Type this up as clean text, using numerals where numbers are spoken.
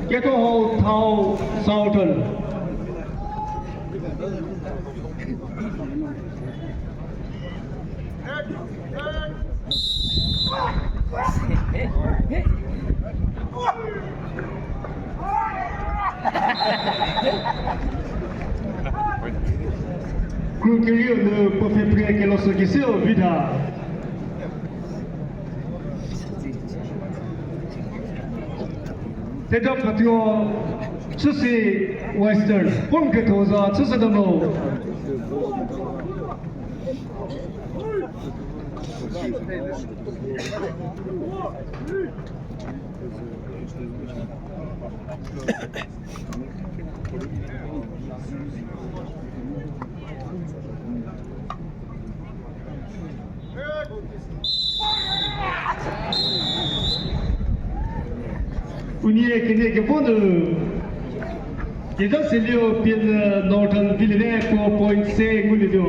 Kezhaseluo Thao Sultan. Concluir le préfet que l'on se sur vida. C'est donc que tu as ceci western, pour que tu as ceci de mot. Unii kini ke pun Kezhaseluo Pienyü Northern Ville pour point C ngulio